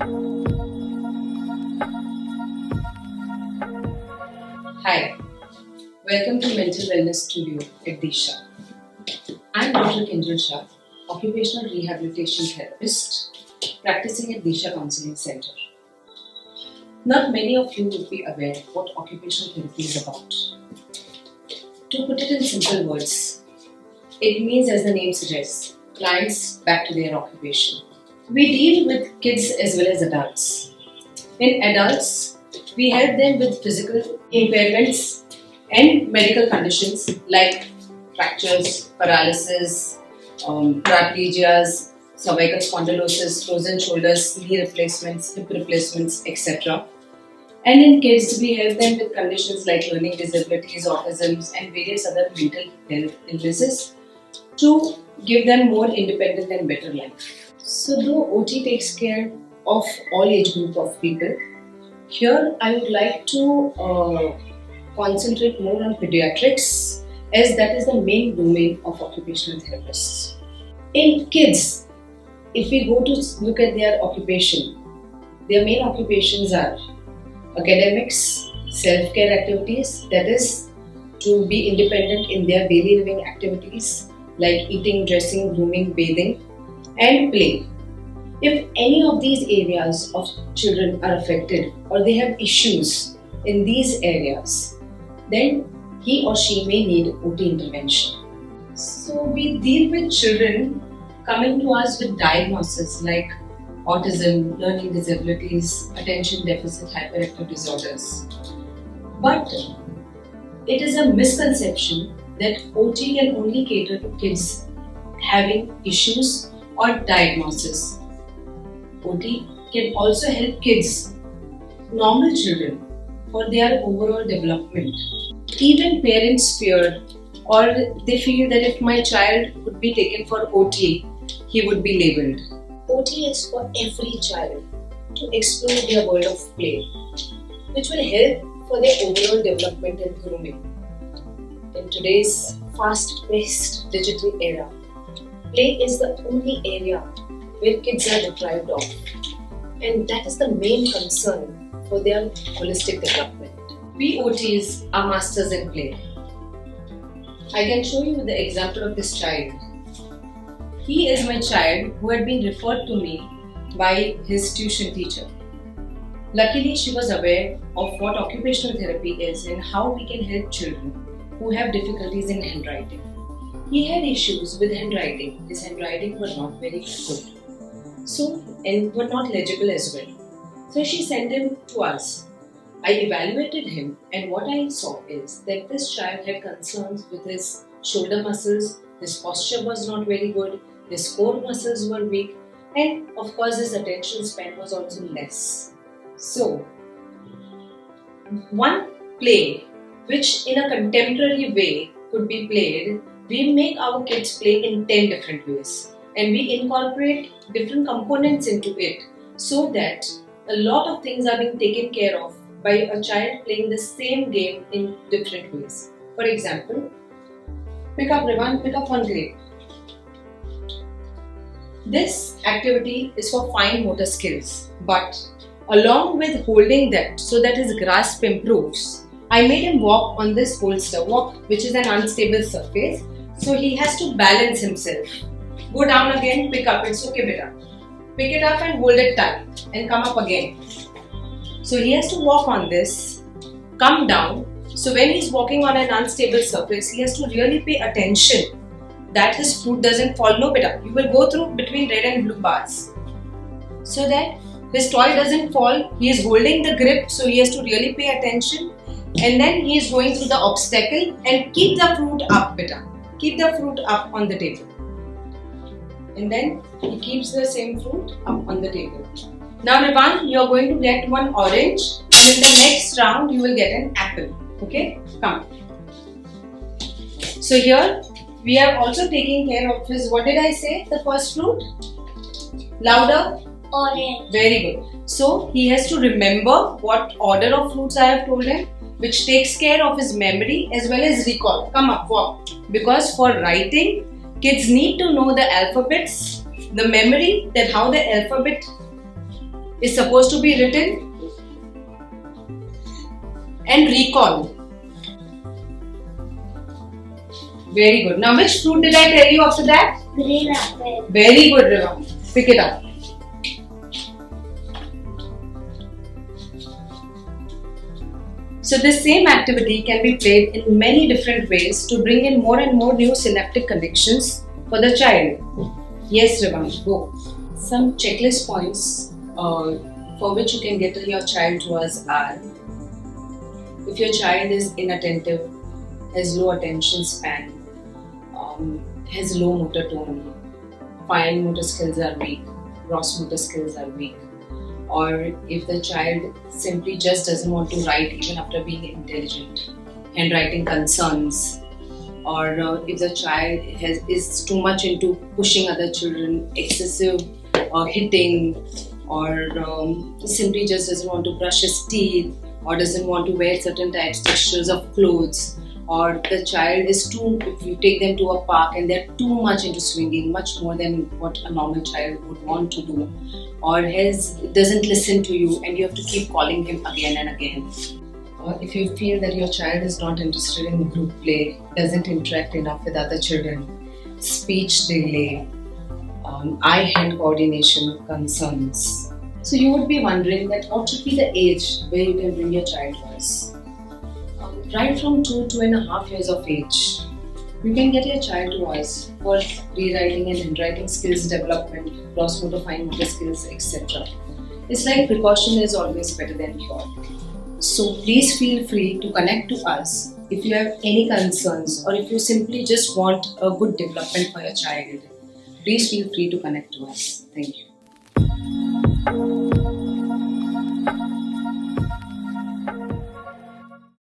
Hi, welcome to Mental Wellness Studio at Disha. I'm Dr. Kinjal Shah, occupational rehabilitation therapist practicing at Disha Counseling Center. Not many of you would be aware what occupational therapy is about. To put it in simple words, it means, as the name suggests, clients back to their occupation. We deal with kids as well as adults. In adults, we help them with physical impairments and medical conditions like fractures, paralysis, paraplegias, cervical spondylosis, frozen shoulders, knee replacements, hip replacements, etc. And in kids, we help them with conditions like learning disabilities, autism, and various other mental health illnesses to give them more independent and better life. So, though OT takes care of all age group of people, here I would like to concentrate more on pediatrics, as that is the main domain of occupational therapists. In kids, if we go to look at their occupation, their main occupations are academics, self-care activities, that is to be independent in their daily living activities like eating, dressing, grooming, bathing, and play. If any of these areas of children are affected or they have issues in these areas, then he or she may need OT intervention. So we deal with children coming to us with diagnoses like autism, learning disabilities, attention deficit hyperactive disorders. But it is a misconception that OT can only cater to kids having issues or diagnosis. OT can also help kids, normal children, for their overall development. Even parents fear or they feel that if my child would be taken for OT, he would be labelled. OT is for every child to explore their world of play, which will help for their overall development and grooming. In today's fast-paced digital era, play is the only area where kids are deprived of, and that is the main concern for their holistic development. We OTs are masters in play. I can show you the example of this child. He is my child who had been referred to me by his tuition teacher. Luckily, she was aware of what occupational therapy is and how we can help children who have difficulties in handwriting. He had issues with handwriting. His handwriting was not very good. And were not legible as well. So she sent him to us. I evaluated him, and what I saw is that this child had concerns with his shoulder muscles, his posture was not very good, his core muscles were weak, and of course his attention span was also less. So, one play which in a contemporary way could be played, we make our kids play in 10 different ways. And we incorporate different components into it so that a lot of things are being taken care of by a child playing the same game in different ways. For example, pick up one grape. This activity is for fine motor skills, but along with holding that so that his grasp improves, I made him walk on this holster, which is an unstable surface, so he has to balance himself. Go down again, pick up, it's okay beta. Pick it up and hold it tight and come up again. So he has to walk on this, come down. So when he's walking on an unstable surface, he has to really pay attention that his foot doesn't fall. No beta, you will go through between red and blue bars. So that his toy doesn't fall, he is holding the grip, so he has to really pay attention. And then he is going through the obstacle and keep the fruit up beta. Keep the fruit up on the table. And then he keeps the same fruit up on the table. Now Rivan, you are going to get one orange, and in the next round you will get an apple. Okay? Come. So here we are also taking care of his, what did I say? The first fruit? Louder? Orange. Very good. So he has to remember what order of fruits I have told him, which takes care of his memory as well as recall. Come up, walk. Because for writing, kids need to know the alphabets, the memory, that how the alphabet is supposed to be written and recall. Very good. Now, which fruit did I tell you after that? Green apple. Very good, Riva. Pick it up. So this same activity can be played in many different ways to bring in more and more new synaptic connections for the child. Yes, Rivansh, go. Some checklist points for which you can get your child to us are: if your child is inattentive, has low attention span, has low motor tone, fine motor skills are weak, gross motor skills are weak, or if the child simply just doesn't want to write even after being intelligent, handwriting concerns, or if the child is too much into pushing other children, excessive hitting, or simply just doesn't want to brush his teeth, or doesn't want to wear certain textures of clothes, or the child is too, if you take them to a park and they're too much into swinging, much more than what a normal child would want to do, or doesn't listen to you and you have to keep calling him again and again. Or if you feel that your child is not interested in group play, doesn't interact enough with other children, speech delay, eye-hand coordination concerns. So you would be wondering that what should be the age where you can bring your child to us? Right from 2.5 years of age, you can get your child to us for rewriting and handwriting skills development, gross motor, fine motor skills, etc. It's like precaution is always better than cure. So please feel free to connect to us if you have any concerns, or if you simply just want a good development for your child. Please feel free to connect to us. Thank you.